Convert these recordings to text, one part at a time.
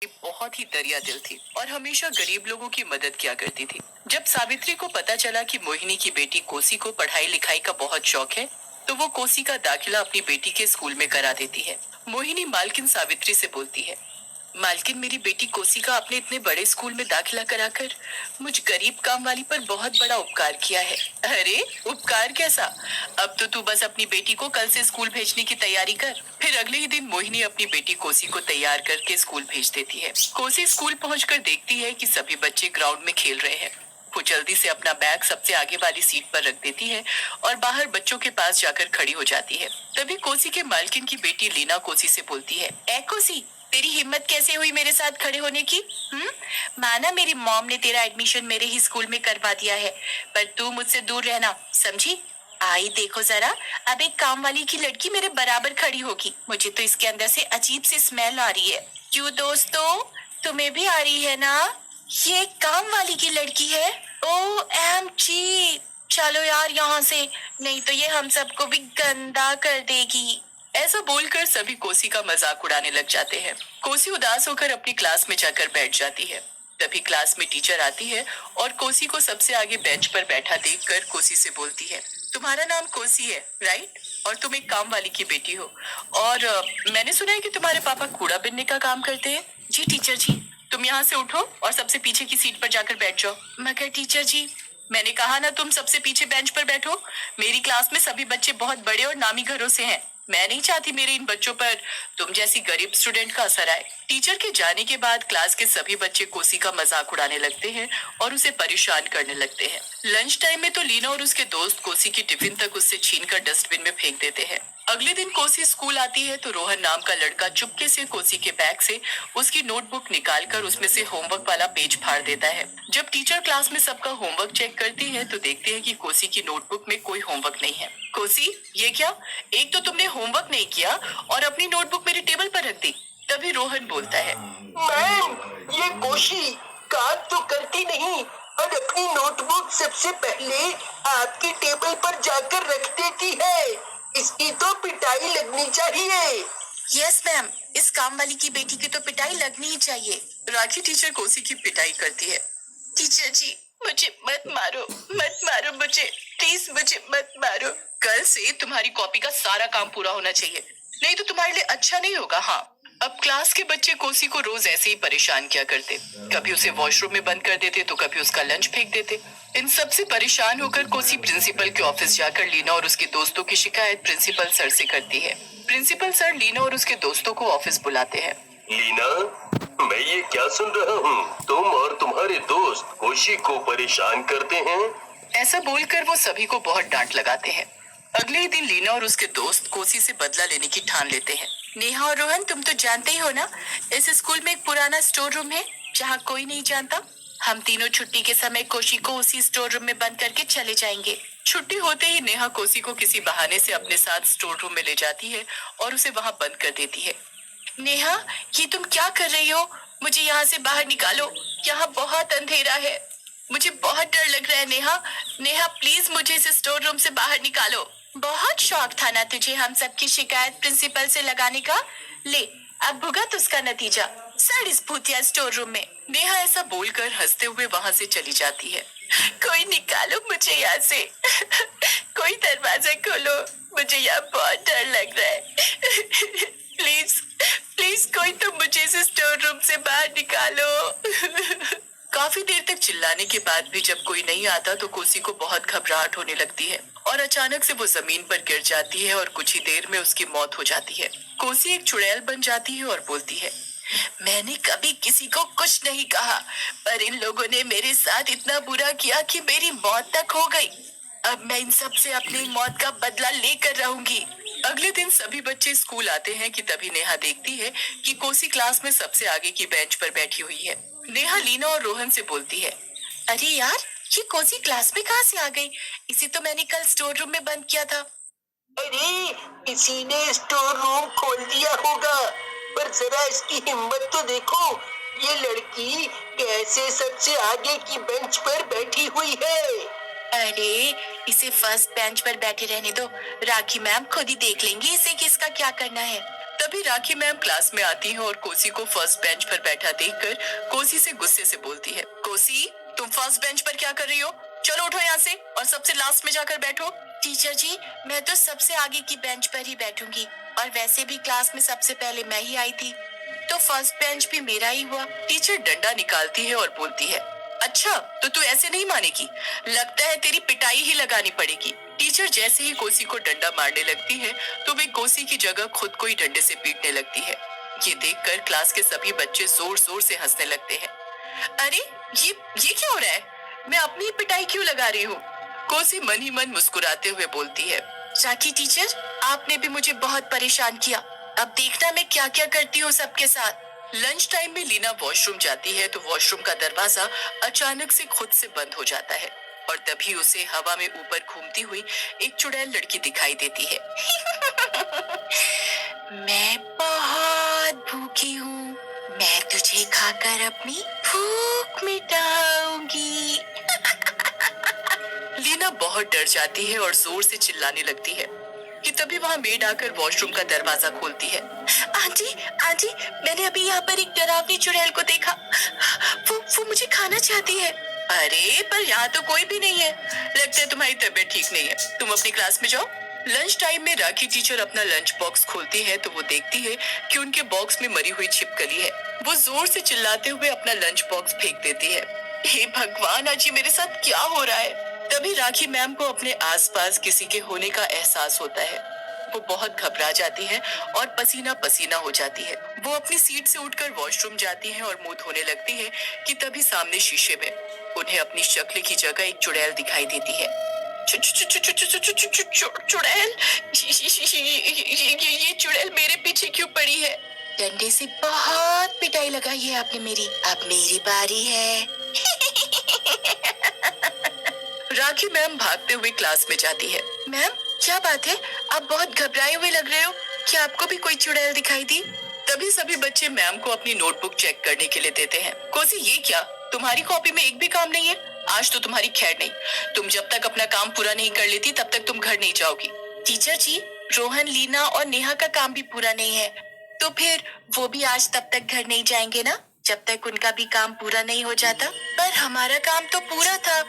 बहुत ही दरिया दिल थी और हमेशा गरीब लोगों की मदद किया करती थी। जब सावित्री को पता चला कि मोहिनी की बेटी कोसी को पढ़ाई लिखाई का बहुत शौक है, तो वो कोसी का दाखिला अपनी बेटी के स्कूल में करा देती है। मोहिनी मालकिन सावित्री से बोलती है, मालकिन मेरी बेटी कोसी का अपने इतने बड़े स्कूल में दाखिला कराकर मुझ गरीब काम वाली पर बहुत बड़ा उपकार किया है। अरे उपकार कैसा? अब तो तू बस अपनी बेटी को कल से स्कूल भेजने की तैयारी कर। फिर अगले ही दिन मोहिनी अपनी बेटी कोसी को तैयार करके स्कूल भेज देती है। कोसी स्कूल पहुंचकर देखती है कि सभी बच्चे ग्राउंड में खेल रहे हैं। वो जल्दी से अपना बैग सबसे आगे वाली सीट पर रख देती है और बाहर बच्चों के पास जाकर खड़ी हो जाती है। तभी कोसी के मालकिन की बेटी लीना कोसी से बोलती है, ए कोसी, तेरी हिम्मत कैसे हुई मेरे साथ खड़े होने की? माना मेरी मॉम ने तेरा एडमिशन मेरे ही स्कूल में करवा दिया है, पर तू मुझसे दूर रहना, समझी? आई देखो जरा, अब एक काम वाली की लड़की मेरे बराबर खड़ी होगी। मुझे तो इसके अंदर से अजीब सी स्मेल आ रही है। क्यों दोस्तों, तुम्हें भी आ रही है ना? ये काम वाली की लड़की है। ओ एम जी, चलो यार यहाँ से, नहीं तो ये हम सबको भी गंदा कर देगी। ऐसा बोलकर सभी कोसी का मजाक उड़ाने लग जाते हैं। कोसी उदास होकर अपनी क्लास में जाकर बैठ जाती है। तभी क्लास में टीचर आती है और कोसी को सबसे आगे बेंच पर बैठा देखकर कोसी से बोलती है, तुम्हारा नाम कोसी है, राइट? और तुम एक काम वाली की बेटी हो। और मैंने सुना है कि तुम्हारे पापा कूड़ा बिनने का काम करते हैं। जी टीचर जी। तुम यहाँ से उठो और सबसे पीछे की सीट पर जाकर बैठ जाओ। मगर टीचर जी, मैंने कहा ना तुम सबसे पीछे बेंच पर बैठो। मेरी क्लास में सभी बच्चे बहुत बड़े और नामी घरों से हैं। मैं नहीं चाहती मेरे इन बच्चों पर तुम जैसी गरीब स्टूडेंट का असर आए। टीचर के जाने के बाद क्लास के सभी बच्चे कोसी का मजाक उड़ाने लगते हैं और उसे परेशान करने लगते हैं। लंच टाइम में तो लीना और उसके दोस्त कोसी की टिफिन तक उससे छीनकर डस्टबिन में फेंक देते हैं। अगले दिन कोसी स्कूल आती है तो रोहन नाम का लड़का चुपके से कोसी के बैग से उसकी नोटबुक निकालकर उसमें से होमवर्क वाला पेज फाड़ देता है। जब टीचर क्लास में सबका होमवर्क चेक करती है तो देखती है कि कोसी की नोटबुक में कोई होमवर्क नहीं है। कोसी, ये क्या? एक तो तुमने होमवर्क नहीं किया और अपनी नोटबुक मेरे टेबल पर रख दी। तभी रोहन बोलता है, मैम, ये कोशी काम तो करती नहीं और अपनी नोटबुक सबसे पहले आपके टेबल पर जाकर रख देती है। इसकी तो पिटाई लगनी चाहिए। यस मैम, इस काम वाली की बेटी की तो पिटाई लगनी ही चाहिए। राखी टीचर कोसी की पिटाई करती है। टीचर जी, मुझे मत मारो, मत मारो मुझे, प्लीज मुझे मत मारो। कल से तुम्हारी कॉपी का सारा काम पूरा होना चाहिए, नहीं तो तुम्हारे लिए अच्छा नहीं होगा। हाँ, अब क्लास के बच्चे कोसी को रोज ऐसे ही परेशान किया करते। कभी उसे वॉशरूम में बंद कर देते तो कभी उसका लंच फेंक देते। इन सब से परेशान होकर कोसी प्रिंसिपल के ऑफिस जाकर लीना और उसके दोस्तों की शिकायत प्रिंसिपल सर से करती है। प्रिंसिपल सर लीना और उसके दोस्तों को ऑफिस बुलाते हैं। लीना, मैं ये क्या सुन रहा हूँ? तुम और तुम्हारे दोस्त कोशी को परेशान करते हैं। ऐसा बोलकर वो सभी को बहुत डांट लगाते हैं। अगले ही दिन लीना और उसके दोस्त कोसी से बदला लेने की ठान लेते हैं। नेहा और रोहन, तुम तो जानते ही हो ना, इस स्कूल में एक पुराना स्टोर रूम है जहाँ कोई नहीं जानता। हम तीनों छुट्टी के समय कोशी को उसी स्टोर रूम में बंद करके चले जाएंगे। छुट्टी होते ही नेहा कोसी को किसी बहाने से अपने साथ स्टोर रूम में ले जाती है और उसे वहाँ बंद कर देती है। नेहा, ये तुम क्या कर रही हो? मुझे यहाँ से बाहर निकालो, यहाँ बहुत अंधेरा है। मुझे बहुत डर लग रहा है नेहा। नेहा प्लीज मुझे इस स्टोर रूम से बाहर निकालो। बहुत शौक था ना तुझे हम सबकी शिकायत प्रिंसिपल से लगाने का? ले, अब भुगत उसका नतीजा। सर इस भूतिया स्टोर रूम में। नेहा ऐसा बोलकर हंसते हुए वहाँ से चली जाती है। कोई निकालो मुझे यहाँ से। कोई दरवाजा खोलो, मुझे यहाँ बहुत डर लग रहा है। प्लीज प्लीज कोई तो मुझे इस स्टोर रूम से बाहर निकालो। काफी देर तक चिल्लाने के बाद भी जब कोई नहीं आता तो कोसी को बहुत घबराहट होने लगती है और अचानक से वो जमीन पर गिर जाती है और कुछ ही देर में उसकी मौत हो जाती है। कोसी एक चुड़ैल बन जाती है और बोलती है, मैंने कभी किसी को कुछ नहीं कहा, पर इन लोगों ने मेरे साथ इतना बुरा किया कि मेरी मौत तक हो गई। अब मैं इन सब से अपनी मौत का बदला लेकर रहूंगी। अगले दिन सभी बच्चे स्कूल आते हैं कि तभी नेहा देखती है कि कोसी क्लास में सबसे आगे की बेंच पर बैठी हुई है। नेहा लीना और रोहन से बोलती है, अरे यार, ये कोसी क्लास में कहाँ से आ गई? इसे तो मैंने कल स्टोर रूम में बंद किया था। अरे, किसी ने स्टोर रूम खोल दिया होगा, पर जरा इसकी हिम्मत तो देखो। ये लड़की कैसे सबसे आगे की बेंच पर बैठी हुई है। अरे, इसे फर्स्ट बेंच पर बैठे रहने दो, राखी मैम खुद ही देख लेंगी इसे किसका क्या करना है। तभी राखी मैम क्लास में आती है और कोसी को फर्स्ट बेंच पर बैठा देखकर कोसी से गुस्से से बोलती है, कोसी तुम फर्स्ट बेंच पर क्या कर रही हो? चलो उठो यहाँ से और सबसे लास्ट में जाकर बैठो। टीचर जी, मैं तो सबसे आगे की बेंच पर ही बैठूंगी और वैसे भी क्लास में सबसे पहले मैं ही आई थी, तो फर्स्ट बेंच भी मेरा ही हुआ। टीचर डंडा निकालती है और बोलती है, अच्छा तो तू ऐसे नहीं मानेगी, लगता है तेरी पिटाई ही लगानी पड़ेगी। टीचर जैसे ही कोसी को डंडा मारने लगती है तो वे कोसी की जगह खुद को ही डंडे से पीटने लगती है। ये देखकर क्लास के सभी बच्चे जोर जोर से हंसने लगते हैं। अरे ये क्या हो रहा है? मैं अपनी पिटाई क्यों लगा रही हूँ? कोसी मन ही मन मुस्कुराते हुए बोलती है, राखी टीचर, आपने भी मुझे बहुत परेशान किया, अब देखना मैं क्या क्या करती हूँ सबके साथ। लंच टाइम में लीना वॉशरूम जाती है तो वॉशरूम का दरवाजा अचानक से खुद से बंद हो जाता है और तभी उसे हवा में ऊपर घूमती हुई एक चुड़ैल लड़की दिखाई देती है। मैं बहुत भूखी हूँ, मैं तुझे खाकर अपनी भूख मिटाऊंगी। लीना बहुत डर जाती है और जोर से चिल्लाने लगती है कि तभी वहाँ मेड आकर वॉशरूम का दरवाजा खोलती है। आंटी, आंटी, मैंने अभी यहाँ पर एक डरावनी चुड़ैल को देखा, वो मुझे खाना चाहती है। अरे पर यहाँ तो कोई भी नहीं है, लगता है तुम्हारी तबीयत ठीक नहीं है, तुम अपनी क्लास में जाओ। लंच टाइम में राखी टीचर अपना लंच बॉक्स खोलती है तो वो देखती है कि उनके बॉक्स में मरी हुई छिपकली है। वो जोर से चिल्लाते हुए अपना लंच बॉक्स फेंक देती है। हे भगवान, आज ये मेरे साथ क्या हो रहा है? तभी राखी मैम को अपने आसपास किसी के होने का एहसास होता है। वो बहुत घबरा जाती है और पसीना पसीना हो जाती है। वो अपनी सीट से उठकर वॉशरूम जाती है और मुंह धोने लगती है कि तभी सामने शीशे में उन्हें अपनी शक्ल की जगह एक चुड़ैल दिखाई देती है। चुड़ैल? ये चुड़ैल मेरे पीछे क्यों पड़ी है? डंडे से बहुत पिटाई लगाई है आपने मेरी, अब मेरी बारी है। राखी मैम भागते हुए क्लास में जाती है। मैम, क्या बात है, आप बहुत घबराए हुए लग रहे हो, क्या आपको भी कोई चुड़ैल दिखाई दी? तभी सभी बच्चे मैम को अपनी नोटबुक चेक करने के लिए देते हैं। कोसी, ये क्या, तुम्हारी कॉपी में एक भी काम नहीं है? आज तो तुम्हारी खैर नहीं, तुम जब तक अपना काम पूरा नहीं कर लेती तब तक तुम घर नहीं जाओगी। टीचर जी, रोहन, लीना और नेहा का काम भी पूरा नहीं है, तो फिर वो भी आज तब तक घर नहीं जाएंगे ना, जब तक उनका भी काम पूरा नहीं हो जाता। पर हमारा काम तो पूरा था,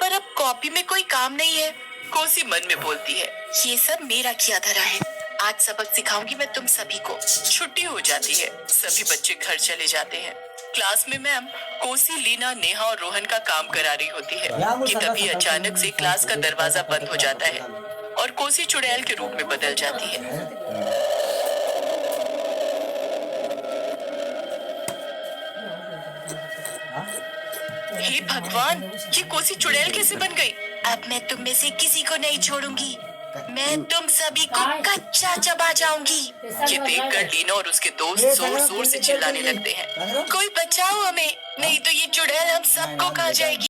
पर अब कॉपी में कोई काम नहीं है। कोसी मन में बोलती है, ये सब मेरा किया धरा है, आज सबक सिखाऊंगी मैं तुम सभी को। छुट्टी हो जाती है, सभी बच्चे घर चले जाते हैं। क्लास में मैम कोसी, लीना, नेहा और रोहन का काम करा रही होती है कि तभी अचानक से क्लास का दरवाजा बंद हो जाता है और कोसी चुड़ैल के रूप में बदल जाती है। हे भगवान, ये कोसी चुड़ैल कैसे बन गई? अब मैं तुम में से किसी को नहीं छोड़ूंगी, मैं तुम सभी को कच्चा चबा जाऊंगी। ये देखकर लीना और उसके दोस्त जोर जोर से चिल्लाने लगते हैं, कोई बचाओ हमें, नहीं तो ये चुड़ैल हम सबको खा जाएगी।